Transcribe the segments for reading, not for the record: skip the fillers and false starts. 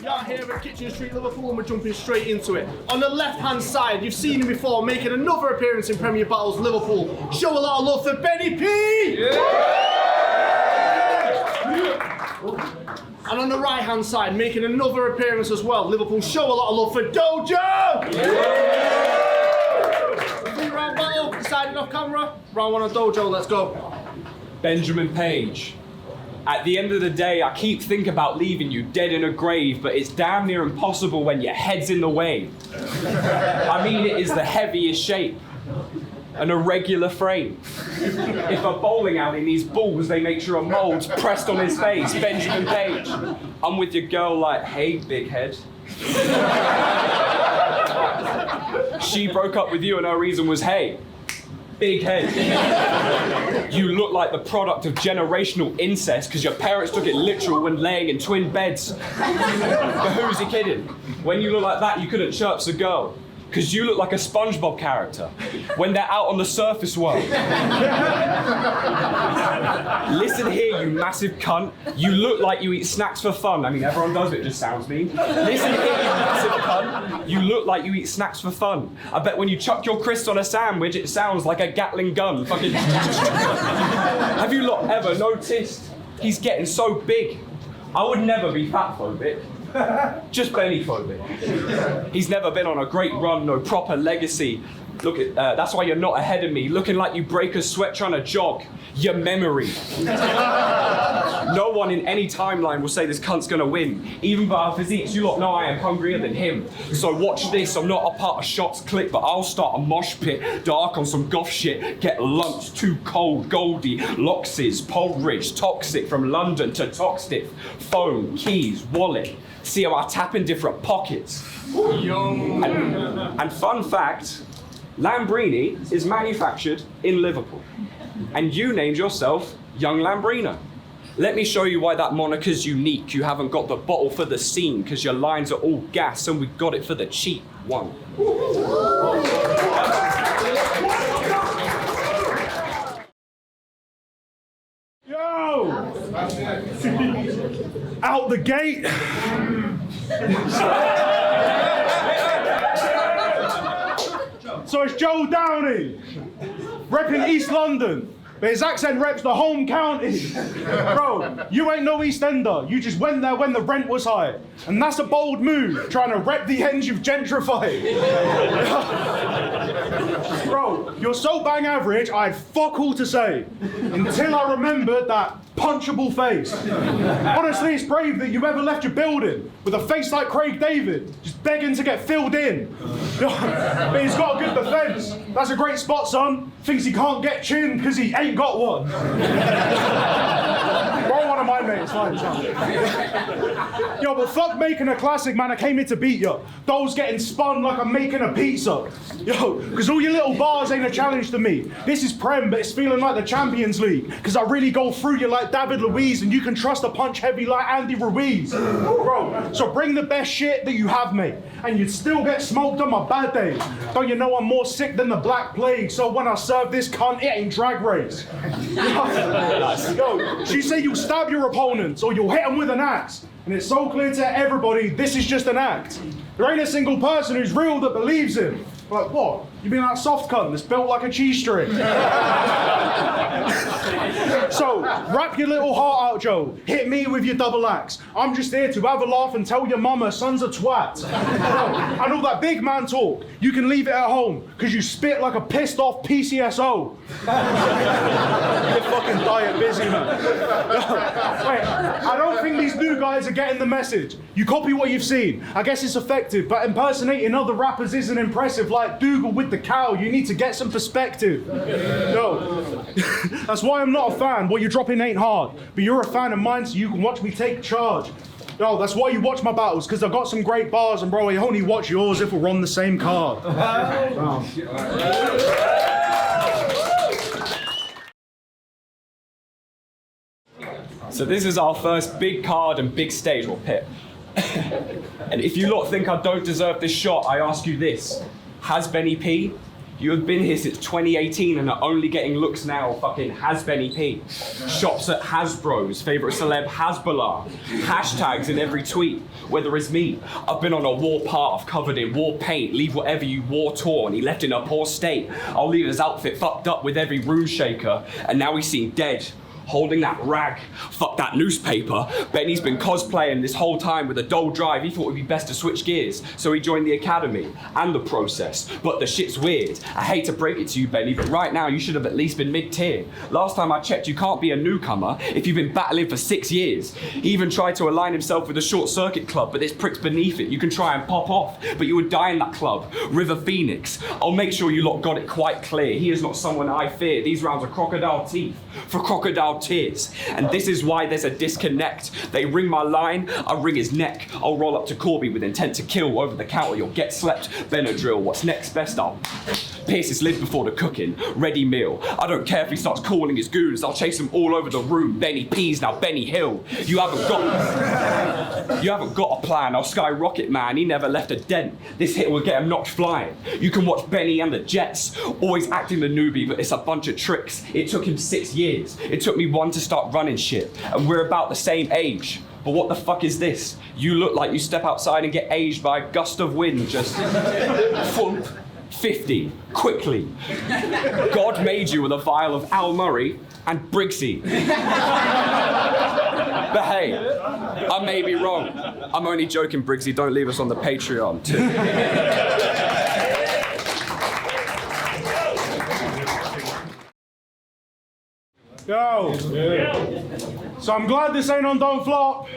You're here at Kitchen Street, Liverpool, and we're jumping straight into it. On the left-hand side, you've seen him before, making another appearance in Premier Battles, Liverpool. Show a lot of love for Benny P! And on the right-hand side, making another appearance as well, Liverpool. Show a lot of love for DoeJoe! Three-round battle, decided off camera. Round one on DoeJoe, let's go. Benjamin Page. At the end of the day, I keep thinking about leaving you dead in a grave, but it's damn near impossible when your head's in the way. I mean, it is the heaviest shape. An irregular frame. If a bowling alley needs balls, they make sure a mold's pressed on his face. Benjamin Page. I'm with your girl like, hey, big head. She broke up with you and her reason was, hey, big head. You look like the product of generational incest because your parents took it literal when laying in twin beds. But who's he kidding? When you look like that, you couldn't chirps a girl. Because you look like a SpongeBob character when they're out on the surface world. Listen here, you massive cunt. You look like you eat snacks for fun. I mean, everyone does, but it just sounds mean. Listen here, you massive cunt. You look like you eat snacks for fun. I bet when you chuck your crisps on a sandwich, it sounds like a Gatling gun. Fucking. Have you lot ever noticed? He's getting so big. I would never be fat phobic. Just Benny phobic. He's never been on a great run, no proper legacy. Look at that's why you're not ahead of me. Looking like you break a sweat trying to jog. Your memory. No one in any timeline will say this cunt's gonna win. Even by our physiques, you lot know I am hungrier than him. So watch this, I'm not a part of Shot's clique, but I'll start a mosh pit, dark on some goth shit, get lumped, too cold, Goldie, Loxes, Poldridge, toxic from London to Toxtiff, phone, keys, wallet. See how I tap in different pockets. And fun fact, Lambrini is manufactured in Liverpool. And you named yourself Young Lambrina. Let me show you why that moniker's unique. You haven't got the bottle for the scene, because your lines are all gas and we got it for the cheap one. Yo! Out the gate! So it's Joe Downey, repping East London, but his accent reps the home county. Bro, you ain't no East Ender, you just went there when the rent was high. And that's a bold move, trying to rep the ends you've gentrified. Bro, you're so bang average, I had fuck all to say, until I remembered that punchable face. Honestly, it's brave that you ever left your building with a face like Craig David, just begging to get filled in. But he's got a good defense. That's a great spot, son. Thinks he can't get chin because he ain't got one. Borrow one of my mates, fine, son. Yo, but fuck making a classic, man. I came here to beat you. Those getting spun like I'm making a pizza. Yo, because all your little bars ain't a challenge to me. This is Prem, but it's feeling like the Champions League. Because I really go through you like David Luiz, and you can trust a punch heavy like Andy Ruiz. Bro, so bring the best shit that you have, mate. And you'd still get smoked on my bad days. Don't you know I'm more sick than the Black Plague? So when I serve this cunt, it ain't drag race. Yo, she say you'll stab your opponents or you'll hit them with an axe. And it's so clear to everybody, this is just an act. There ain't a single person who's real that believes him. Like, what? You mean that soft cunt that's built like a cheese string? So, wrap your little heart out, Joe. Hit me with your double axe. I'm just here to have a laugh and tell your mama son's a twat. And all that big man talk, you can leave it at home, because you spit like a pissed off PCSO. You're fucking diet busy, man. Wait, I don't think these new guys are getting the message. You copy what you've seen. I guess it's effective, but impersonating other rappers isn't impressive. Like Dougal with the cow, you need to get some perspective. No, that's why I'm not a fan. What you're dropping ain't hard, but you're a fan of mine, so you can watch me take charge. No, that's why you watch my battles, because I've got some great bars, and bro, I only watch yours if we're on the same card. So this is our first big card and big stage, or pit. And if you lot think I don't deserve this shot, I ask you this. Has Benny P You have been here since 2018 and are only getting looks now. Fucking has Benny P. Shops at Hasbro's, favourite celeb Hasbullah. Hashtags in every tweet, whether it's me. I've been on a war path covered in war paint. Leave whatever you wore torn. He left in a poor state. I'll leave his outfit fucked up with every rune shaker. And now he's seen dead. Holding that rag, fuck that newspaper. Benny's been cosplaying this whole time with a dull drive. He thought it'd be best to switch gears, so he joined the academy and the process. But the shit's weird. I hate to break it to you, Benny, but right now you should have at least been mid-tier. Last time I checked, you can't be a newcomer if you've been battling for 6 years. He even tried to align himself with the Short Circuit Club, but there's pricks beneath it. You can try and pop off, but you would die in that club. River Phoenix. I'll make sure you lot got it quite clear. He is not someone I fear. These rounds are crocodile teeth for crocodile tears. And this is why there's a disconnect. They ring my line, I ring his neck. I'll roll up to Corby with intent to kill. Over the counter, you'll get slept. Benadryl, what's next best? I'll pierce his lid before the cooking. Ready meal. I don't care if he starts calling his goons. I'll chase him all over the room. Benny P's now Benny Hill. You haven't got a plan. I'll skyrocket, man. He never left a dent. This hit will get him knocked flying. You can watch Benny and the Jets. Always acting the newbie, but it's a bunch of tricks. It took him 6 years. It took me 1 to start running shit. And we're about the same age. But what the fuck is this? You look like you step outside and get aged by a gust of wind. Just thump. 50, quickly. God made you with a vial of Al Murray and Briggsy. But hey, I may be wrong. I'm only joking, Briggsy. Don't leave us on the Patreon. Yo. So I'm glad this ain't on Don't Flop.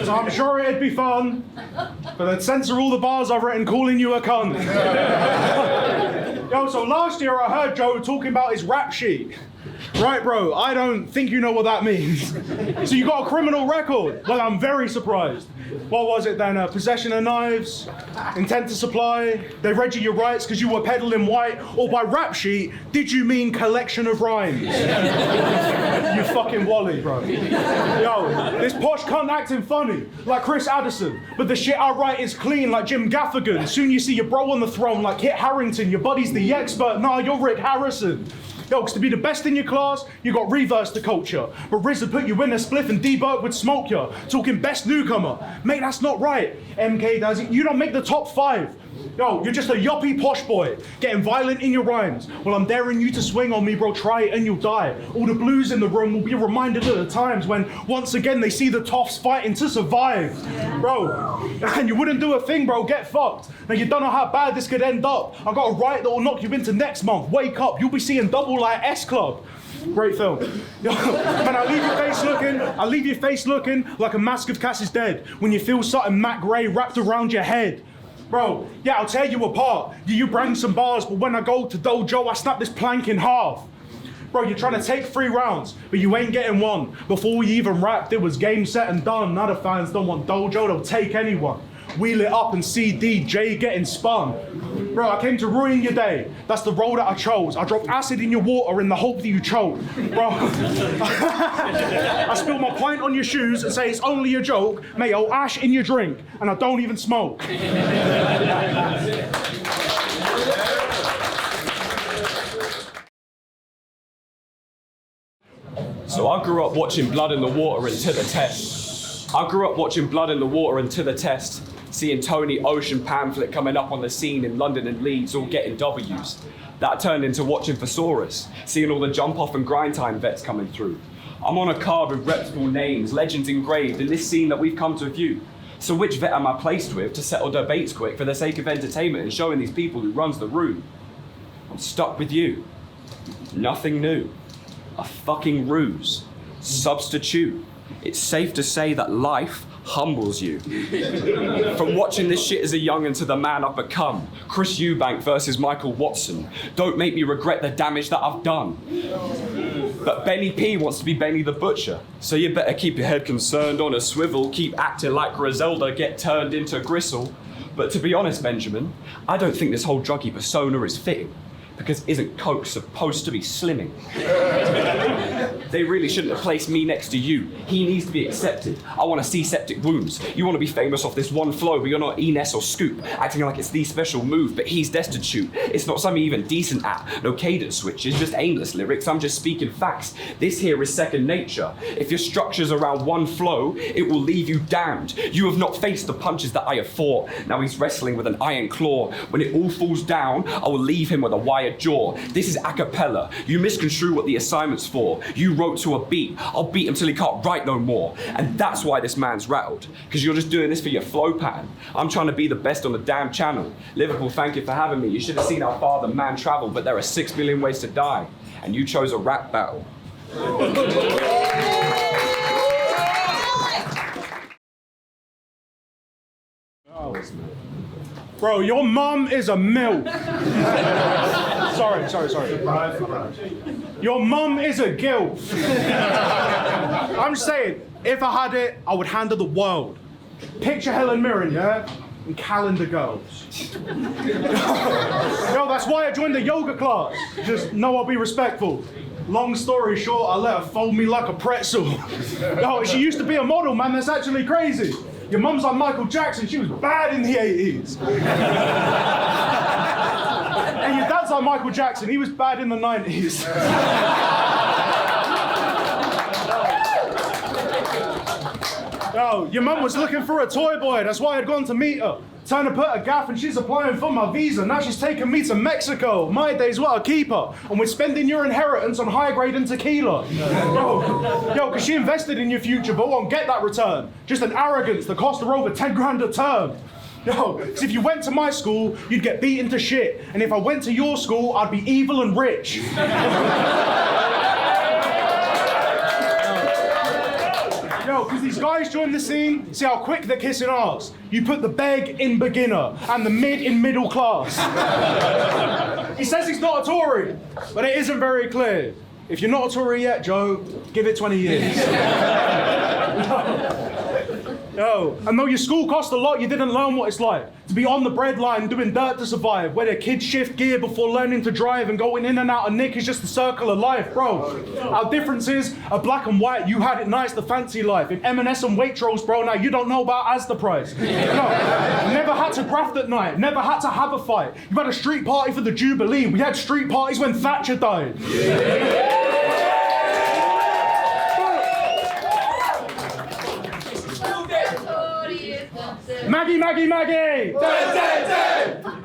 So I'm sure it'd be fun. But then censor all the bars I've written calling you a cunt. Yo, so last year I heard Joe talking about his rap sheet. Right, bro, I don't think you know what that means. So you got a criminal record? Well, I'm very surprised. What was it then? Possession of knives, intent to supply, they read you your rights because you were peddling white, or by rap sheet, did you mean collection of rhymes? You fucking wally, bro. Yo, this posh cunt acting funny, like Chris Addison, but the shit I write is clean like Jim Gaffigan. Soon you see your bro on the throne like Kit Harington, your buddy's the expert, nah, you're Rick Harrison. Yo, because to be the best in your class, you got reverse the culture. But Riz would put you in a spliff and D-Burke would smoke you. Talking best newcomer. Mate, that's not right. MK does it. You don't make the top 5. Yo, you're just a yuppie posh boy, getting violent in your rhymes. Well, I'm daring you to swing on me, bro, try it and you'll die. All the blues in the room will be reminded of the times when, once again, they see the toffs fighting to survive. Bro, and you wouldn't do a thing, bro, get fucked. Now, you don't know how bad this could end up. I got a riot that will knock you into next month. Wake up, you'll be seeing double like S Club. Great film. Yo, man, I leave your face looking like a mask of Cass is dead when you feel something Matt Gray wrapped around your head. Bro, yeah, I'll tear you apart. You bring some bars, but when I go to DoeJoe, I snap this plank in half. Bro, you're trying to take 3 rounds, but you ain't getting one. Before we even rapped, it was game, set, and done. Now the fans don't want DoeJoe, they'll take anyone. Wheel it up and see DJ getting spun. Bro, I came to ruin your day. That's the role that I chose. I dropped acid in your water in the hope that you choke. Bro, I spilled my pint on your shoes and say it's only a joke. Mate, I'll ash in your drink, and I don't even smoke. So I grew up watching Blood in the Water and To the Test. Seeing Tony Ocean Pamphlet coming up on the scene in London and Leeds, all getting W's. That turned into watching Thesaurus, seeing all the jump off and grind time vets coming through. I'm on a card with reputable names, legends engraved in this scene that we've come to view. So which vet am I placed with to settle debates quick for the sake of entertainment and showing these people who runs the room? I'm stuck with you. Nothing new. A fucking ruse. Substitute. It's safe to say that life humbles you. From watching this shit as a young'un to the man I've become. Chris Eubank versus Michael Watson. Don't make me regret the damage that I've done. But Benny P wants to be Benny the Butcher. So you better keep your head concerned on a swivel, keep acting like Griselda, get turned into Gristle. But to be honest, Benjamin, I don't think this whole druggy persona is fitting. Because isn't coke supposed to be slimming? They really shouldn't have placed me next to you. He needs to be accepted. I want to see septic wounds. You want to be famous off this one flow, but you're not Ines or Scoop, acting like it's the special move, but he's destitute. It's not something even decent at. No cadence switches, just aimless lyrics. I'm just speaking facts. This here is second nature. If your structure's around one flow, it will leave you damned. You have not faced the punches that I have fought. Now he's wrestling with an iron claw. When it all falls down, I will leave him with a wired jaw. This is a cappella. You misconstrue what the assignment's for. You wrote to a beat. I'll beat him till he can't write no more. And that's why this man's rattled. Because you're just doing this for your flow pattern. I'm trying to be the best on the damn channel. Liverpool, thank you for having me. You should have seen how far the man traveled, but there are 6 million ways to die. And you chose a rap battle. Bro, your mum is a MILF. Sorry. Your mum is a GILF. I'm just saying, if I had it, I would handle the world. Picture Helen Mirren, yeah? And calendar girls. Yo, that's why I joined the yoga class. Just know I'll be respectful. Long story short, I let her fold me like a pretzel. Yo, she used to be a model, man. That's actually crazy. Your mum's like Michael Jackson. She was bad in the 80s. And your dad's like Michael Jackson. He was bad in the 90s. Yo, your mum was looking for a toy boy. That's why I'd gone to meet her. Trying to put a gaff and she's applying for my visa. Now she's taking me to Mexico. My days, what a keeper. And we're spending your inheritance on high grade and tequila. Yo, because she invested in your future but won't get that return. Just an arrogance that cost her over 10 grand a term. Yo, because if you went to my school, you'd get beaten to shit. And if I went to your school, I'd be evil and rich. Yo, because these guys join the scene, see how quick they're kissing arse. You put the beg in beginner and the mid in middle class. He says he's not a Tory, but it isn't very clear. If you're not a Tory yet, Joe, give it 20 years. Yo, and though your school cost a lot, you didn't learn what it's like to be on the breadline doing dirt to survive, where their kids shift gear before learning to drive and going in and out of Nick is just the circle of life, bro. Our differences are black and white. You had it nice, the fancy life. In M&S and Waitrose, bro, now you don't know about Asda price. No, never had to graft at night, never had to have a fight. You had a street party for the Jubilee. We had street parties when Thatcher died. Maggie! Dun, dun, dun.